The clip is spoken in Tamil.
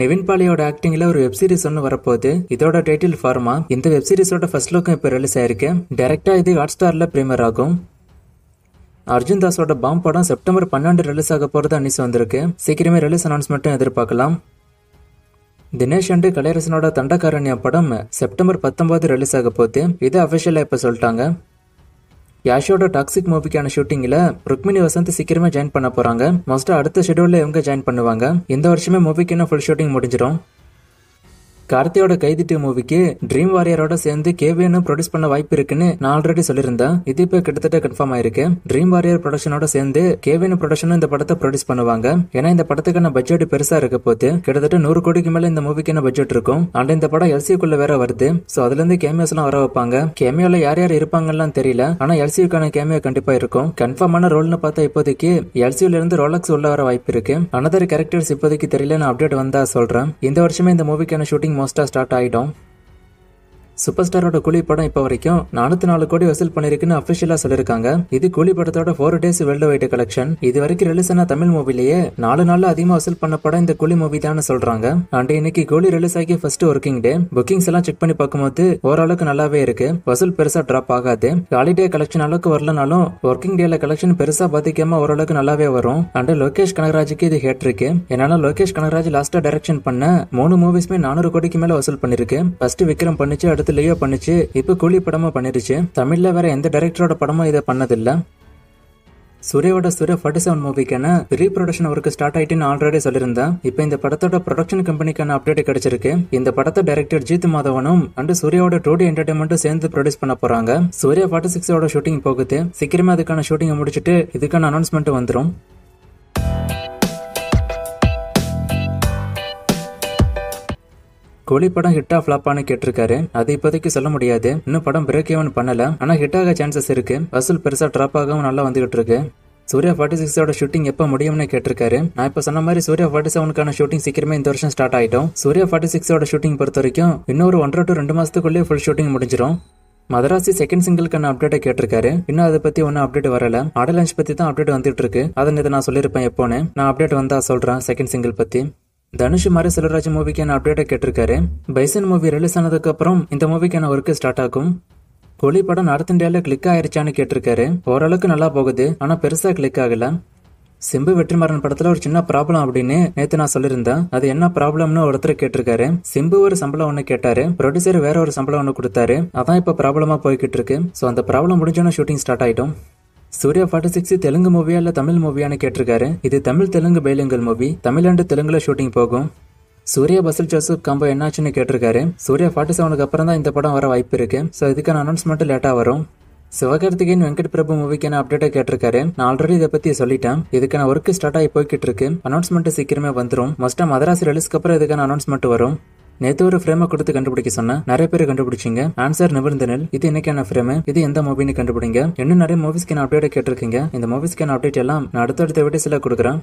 நிவின் பாலியோட ஆக்டிங்ல ஒரு வெப் சீரிஸ் ஒன்று வரப்போகுது. இதோட டைட்டில் ஃபார்மா. இந்த வெப் சீரிஸோட ஃபர்ஸ்ட் லுக்கும் இப்போ ரிலீஸ் ஆயிருக்கு. டைரக்டா இது ஹாட்ஸ்டார்ல பிரீமியர் ஆகும். அர்ஜுன் தாஸோட பாம் படம் செப்டம்பர் 12 ரிலீஸ் ஆக போறதா நியூஸ் வந்திருக்கு. சீக்கிரமே ரிலீஸ் அனௌன்ஸ்மெண்ட்டும் எதிர்பார்க்கலாம். தினேஷ் அண்ட் கலையரசனோட தண்டகாரண்யா படம் செப்டம்பர் 19 ரிலீஸ் ஆக போகுது. இது அபிஷியலா இப்ப சொல்லிட்டாங்க. யாஷோட டாக்ஸிக் மூவிக்கான ஷூட்டிங்ல ருக்மிணி வசந்த் சீக்கிரமே ஜாயின் பண்ண போறாங்க. மோஸ்டா அடுத்த ஷெட்யூல்ல இவங்க ஜாயின் பண்ணுவாங்க. இந்த வருஷமே மூவிக்கு இன்னும் ஃபுல் ஷூட்டிங் முடிஞ்சிடும். கார்த்தியோட கைதி 2 மூவிக்கு ட்ரீம் வாரியரோட சேர்ந்து கேவியன் ப்ரொடியூஸ் பண்ண வாய்ப்பு இருக்குன்னு நான் ஆல்ரெடி சொல்லியிருந்தேன். இது இப்ப கிட்டத்தட்ட கன்ஃபார்ம் ஆயிருக்கு. ட்ரீம் வாரியர் ப்ரொடக்ஷனோட சேர்ந்து கேவியன் ப்ரொடக்ஷனும் இந்த படத்தை ப்ரொடியூஸ் பண்ணுவாங்க. ஏன்னா இந்த படத்துக்கான பட்ஜெட் பெருசா இருக்க போது கிட்டத்தட்ட 100 கோடிக்கு மேல இந்த மூவிக்கான பட்ஜெட் இருக்கும். அண்ட் இந்த படம் எல்சிக்குள்ள வேற வருது. சோ அதுல இருந்து கேமியோஸ் எல்லாம் வர வைப்பாங்க. கேமியோல யார் யார் இருப்பாங்கலாம் தெரியல. ஆனா எல்சியுக்கான கேமியோ கண்டிப்பா இருக்கும். கன்ஃபார்மான ரோல்னு பார்த்தா இப்போதைக்கு எல்சியூல இருந்து ரோலக்ஸ் உள்ள வர வாய்ப்பு இருக்கு. அனதர் கேரக்டர்ஸ் இப்போதைக்கு தெரியல. நான் அப்டேட் வந்தா சொல்றேன். இந்த வருஷமே இந்த மூவிக்கான ஷூட்டிங் மோஸ்டா ஸ்டார்ட் ஆயிடும். சூப்பர் ஸ்டாரோட கூலி படம் இப்ப வரைக்கும் 404 கோடி வசூல் பண்ணிருக்குன்னு அபிஷியலா சொல்லிருக்காங்க. இது கூலி படத்தோட 4 டேஸ் வேர்ல்டு வைட் கலெக்ஷன். இது வரைக்கும் ரிலீஸ் ஆன தமிழ் மூவிலேயே 4 நாள்ல அதிகமா வசூல் பண்ண படம் இந்த கூலி மூவி தான் சொல்றாங்க. அண்ட் இன்னைக்கு கூலி ரிலீஸ் ஆகி ஃபர்ஸ்ட் ஒர்க்கிங் டே. புக்கிங்ஸ் எல்லாம் செக் பண்ணி பார்க்கும்போது ஓரளவுக்கு நல்லாவே இருக்கு. வசூல் பெருசா டிராப் ஆகாது. ஹாலிடே கலெக்ஷன் அளவுக்கு வரலனாலும் ஒர்க்கிங் டேல கலெக்ஷன் பெருசா பாதிக்காம ஓரளவுக்கு நல்லாவே வரும். அண்ட் லோகேஷ் கனகராஜுக்கு இது ஹேட் இருக்கு. ஏன்னா லோகேஷ் கனகராஜ் லாஸ்டா டைரக்ஷன் பண்ண 3 மூவிஸ்மே 400 கோடிக்கு மேல வசூல் பண்ணிருக்கு. ஃபர்ஸ்ட் விக்ரம் பண்ணிச்சு, அடுத்து லியோ பண்ணிச்சு, இப்ப கூலி படமா பண்ணிருச்சு. தமிழ்ல வேற எந்த டைரக்டரோட படமும் இதை பண்ணதில்ல. சூர்யாவோட சூர்யா 47 மூவிக்கான ப்ரீ ப்ரொடக்ஷன் ஒர்க் ஸ்டார்ட் ஆயிட்டுன்னு ஆல்ரெடி சொல்லியிருந்தேன். இப்ப இந்த படத்தோட ப்ரொடக்ஷன் கம்பெனிக்கான அப்டேட் கிடைச்சிருக்கு. இந்த படத்தை டைரக்டர் ஜீத் மாதவனும் அண்ட் சூர்யாவோட 2D என்டர்டைன்மெண்ட்டும் சேர்ந்து ப்ரொடியூஸ் பண்ண போறாங்க. சூர்யா 46ஓட ஷூட்டிங் போகுது. சீக்கிரமா அதுக்கான ஷூட்டிங் முடிச்சிட்டு இதுக்கான அனௌன்ஸ்மெண்ட் வந்துடும். கூலி படம் ஹிட்டா ஃபிளாப்பான்னு கேட்டிருக்காரு. அது இப்போதைக்கு சொல்ல முடியாது. இன்னும் படம் பிரேக் ஈவன் பண்ணல. ஆனா ஹிட் ஆக சான்சஸ் இருக்கு. வசூல் பெருசா டிராப் ஆகவும் நல்லா வந்துகிட்டு இருக்கு. சூர்யா 46ஓட ஷூட்டிங் எப்ப முடியும்னு கேட்டிருக்காரு. நான் இப்ப சொன்ன மாதிரி சூர்யா 47க்கான ஷூட்டிங் சீக்கிரமே இந்த வருஷம் ஸ்டார்ட் ஆயிடும். சூர்யா 46ஓட ஷூட்டிங் பொறுத்த வரைக்கும் இன்னொரு 1 to 2 மாசத்துக்குள்ளே ஃபுல் ஷூட்டிங் முடிஞ்சிடும். மதராசி செகண்ட் சிங்கிள்கான அப்டேட்டை கேட்டிருக்காரு. இன்னும் அதை பத்தி ஒன்னும் அப்டேட் வரல. ஆடியோ லான்ச் பத்தி தான் அப்டேட் வந்துட்டு இருக்கு. அதை நான் சொல்லிருப்பேன் எப்போன்னு. நான் அப்டேட் வந்தா சொல்றேன் செகண்ட் சிங்கிள் பத்தி. தனுஷ் மாரி செல்வராஜ் மூவிக்கான அப்டேட்டை கேட்டிருக்காரு. பைசன் மூவி ரிலீஸ் ஆனதுக்கு அப்புறம் இந்த மூவிக்கான ஒர்க் ஸ்டார்ட் ஆகும். கூலி படம் நார்த் இந்தியால கிளிக் ஆயிருச்சான்னு கேட்டிருக்காரு. ஓரளவுக்கு நல்லா போகுது. ஆனா பெருசா கிளிக் ஆகல. சிம்பு வெற்றிமாறன் படத்துல ஒரு சின்ன ப்ராப்ளம் அப்படின்னு நேத்து நான் சொல்லியிருந்தேன். அது என்ன ப்ராப்ளம்னு ஒருத்தர் கேட்டிருக்காரு. சிம்பு ஒரு சம்பளம் ஒண்ணு கேட்டாரு. ப்ரொடியூசர் வேற ஒரு சம்பளம் ஒண்ணு கொடுத்தாரு. அதான் இப்ப ப்ராப்ளமா போய்கிட்டு இருக்கு. சோ அந்த ப்ராப்ளம் முடிஞ்சோன்னா ஷூட்டிங் ஸ்டார்ட் ஆயிடும். சூர்யா 46 தெலுங்கு மூவியா இல்ல தமிழ் மூவியான்னு கேட்டிருக்காரு. இது Tamil Telugu bilingual movie. Tamil and தெலுங்குல ஷூட்டிங் போகும். சூர்யா பசில் ஜோசப் காம்போ என்னாச்சுன்னு கேட்டிருக்காரு. சூர்யா 47க்கு அப்புறம் தான் இந்த படம் வர வாய்ப்பு இருக்கு. சோ இதுக்கான அனௌன்ஸ்மெண்ட் லேட்டா வரும். சிவகார்த்திகேயன் வெங்கட் பிரபு மூவிக்கான அப்டேட்டை கேட்டிருக்காரு. நான் ஆல்ரெடி இதை பத்தி சொல்லிட்டேன். இதுக்கான ஒர்க் ஸ்டார்ட் ஆகி போய்கிட்டு இருக்கு. அனௌன்ஸ்மெண்ட் சீக்கிரமே வந்துடும். மோஸ்டா மதராசி ரிலீஸ்க்கு அப்புறம் இதுக்கான அனௌன்ஸ்மெண்ட் வரும். நேத்து ஒரு ஃப்ரேமை கொடுத்து கண்டுபிடிக்க சொன்ன நிறைய பேர் கண்டுபிடிச்சிங்க. ஆன்சர் நிபந்தனில். இது இன்னைக்கான ஃப்ரேம். இது எந்த மூவின்னு கண்டுபிடிங்க. இன்னும் நிறைய மூவிஸ்க்கான அப்டேட் கேட்டிருக்கீங்க. இந்த மூவிஸ்க்கான அப்டேட் எல்லாம் நான் அடுத்தடுத்த வீடியோஸ்ல கொடுக்குறேன்.